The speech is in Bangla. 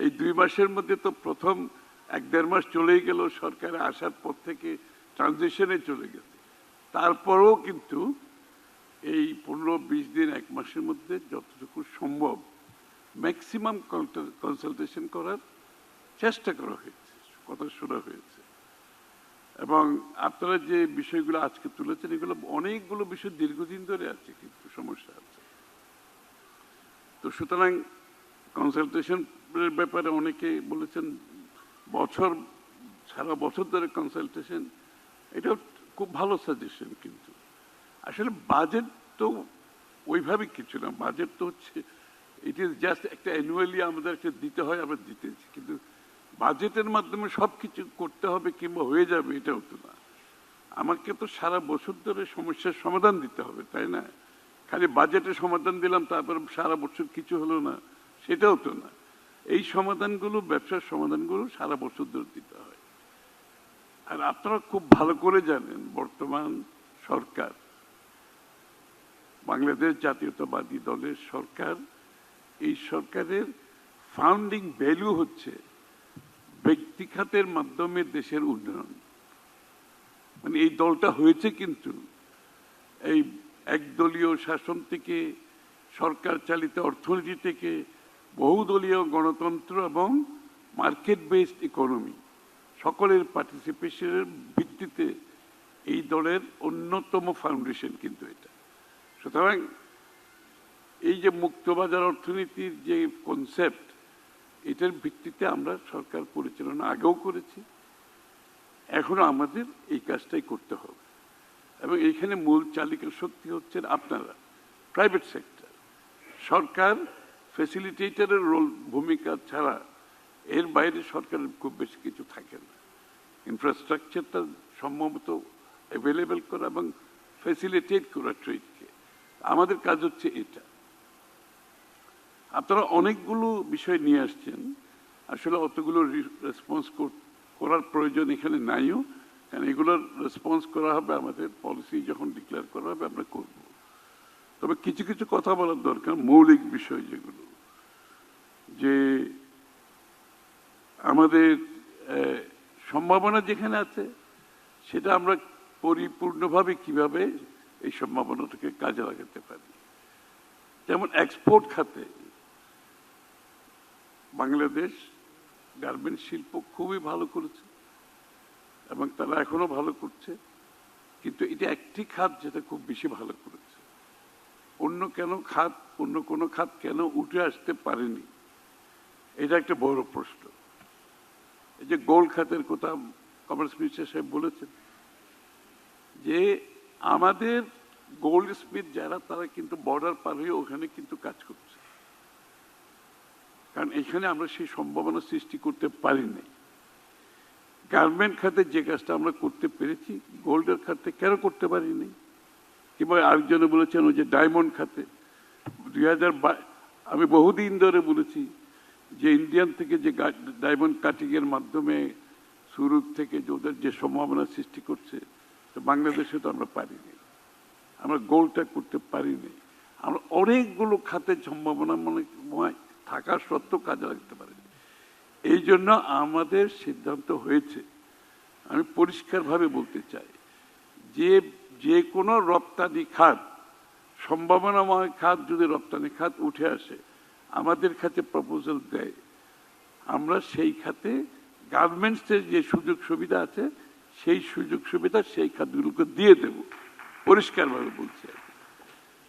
এই 2 মাসের মধ্যে তো প্রথম 1-1.5 মাস চলেই গেল, সরকারে আসার পর থেকে ট্রানজিশনে চলে গেছে। তারপরেও কিন্তু এই 15-20 দিন 1 মাসের মধ্যে যতটুকু সম্ভব ম্যাক্সিমাম কনসালটেশন করার চেষ্টা করা হয়েছে, কথা শোনা হয়েছে। এবং আপনারা যে বিষয়গুলো আজকে তুলেছেন এগুলো অনেকগুলো বিষয় দীর্ঘদিন ধরে আছে, কিন্তু সমস্যা আছে। তো সুতরাং কনসালটেশনের ব্যাপারে অনেকে বলেছেন সারা বছর ধরে কনসালটেশন, এটাও খুব ভালো সাজেশন। কিন্তু আসলে বাজেট তো ওইভাবে কিছু না, বাজেট তো হচ্ছে ইট ইজ জাস্ট একটা অ্যানুয়ালি আমাদের একটা দিতে হয়, আমরা দিতেছি। কিন্তু বাজেটের মাধ্যমে সব কিছু করতে হবে কিংবা হয়ে যাবে এটাও তো না। আমাকে তো সারা বছর ধরে সমস্যার সমাধান দিতে হবে, তাই না? খালি বাজেটের সমাধান দিলাম তারপর সারা বছর কিছু হলো না, সেটাও তো না। এই সমাধানগুলো, ব্যবসার সমাধানগুলো সারা বছর ধরে দিতে হয়। আর আপনারা খুব ভালো করে জানেন বর্তমান সরকার, বাংলাদেশ জাতীয়তাবাদী দলের সরকার, এই সরকারের ফাউন্ডিং ভ্যালু হচ্ছে ব্যক্তি খাতের মাধ্যমে দেশের উন্নয়ন। মানে এই দলটা হয়েছে কিন্তু এই একদলীয় শাসন থেকে, সরকার চালিত অর্থনীতি থেকে বহুদলীয় গণতন্ত্র এবং মার্কেট বেসড ইকোনমি, সকলের পার্টিসিপেশনের ভিত্তিতে এই দলের অন্যতম ফাউন্ডেশন কিন্তু এটা। সুতরাং এই যে মুক্তবাজার অর্থনীতির যে কনসেপ্ট, এটার ভিত্তিতে আমরা সরকার পরিচালনা আগেও করেছি, এখনো আমাদের এই কাজটাই করতে হবে। এবং এইখানে মূল চালিকা শক্তি হচ্ছেন আপনারা, প্রাইভেট সেক্টর। সরকার ফ্যাসিলিটেটরের ভূমিকা ছাড়া এর বাইরে সরকারের খুব বেশি কিছু থাকে না। ইনফ্রাস্ট্রাকচারটা সম্ভবত অ্যাভেলেবেল করা এবং ফ্যাসিলিটেট করা ট্রেডকে, আমাদের কাজ হচ্ছে এটা। আপনারা অনেকগুলো বিষয় নিয়ে আসছেন, আসলে অতগুলো রেসপন্স করার প্রয়োজন এখানে নাইও, কারণ এগুলোর রেসপন্স করা হবে আমাদের পলিসি যখন ডিক্লেয়ার করা হবে, আমরা করব। তবে কিছু কিছু কথা বলার দরকার, মৌলিক বিষয় যেগুলো, যে আমাদের সম্ভাবনা যেখানে আছে সেটা আমরা পরিপূর্ণভাবে কিভাবে এই সম্ভাবনাটাকে কাজে লাগাতে পারি। যেমন এক্সপোর্ট খাতে বাংলাদেশ গার্মেন্টস শিল্প খুবই ভালো করেছে এবং তারা এখনো ভালো করছে, কিন্তু এটা একটি খাত যেটা খুব বেশি ভালো করেছে। অন্য কোনো খাত কেন উঠে আসতে পারেনি, এটা একটা বড় প্রশ্ন। এই যে গোল্ড খাতের কথা কমার্স মিনিস্টার সাহেব বলেছেন, যে আমাদের গোল্ড স্মিথ যারা, তারা কিন্তু বর্ডার পার হয়ে ওখানে কিন্তু কাজ করছে, কারণ এখানে আমরা সেই সম্ভাবনা সৃষ্টি করতে পারিনি। গার্মেন্ট খাতে যে কাজটা আমরা করতে পেরেছি, গোল্ডের খাতে কেন করতে পারিনি? কিংবা আরেকজনে বলেছেন ওই যে ডায়মন্ড খাতে 2022, আমি বহুদিন ধরে বলেছি যে ইন্ডিয়ান থেকে যে ডায়মন্ড কাটিং এর মাধ্যমে সুরত থেকে ওদের যে সম্ভাবনা সৃষ্টি করছে, তো বাংলাদেশে তো আমরা পারিনি, আমরা গোল্ডটা করতে পারিনি। আমরা অনেকগুলো খাতে সম্ভাবনা থাকা সত্ত্বেও কাজে লাগতে পারিনি। এই জন্য আমাদের সিদ্ধান্ত হয়েছে, আমি পরিষ্কারভাবে বলতে চাই, যে কোনো রপ্তানি খাত, সম্ভাবনাময় খাত যদি রপ্তানি খাত উঠে আসে, আমাদের খাতে প্রপোজাল দেয়, আমরা সেই খাতে গার্মেন্টসের যে সুযোগ সুবিধা আছে সেই সুযোগ সুবিধা সেই খাতগুলোকে দিয়ে দেব, পরিষ্কারভাবে বলছি।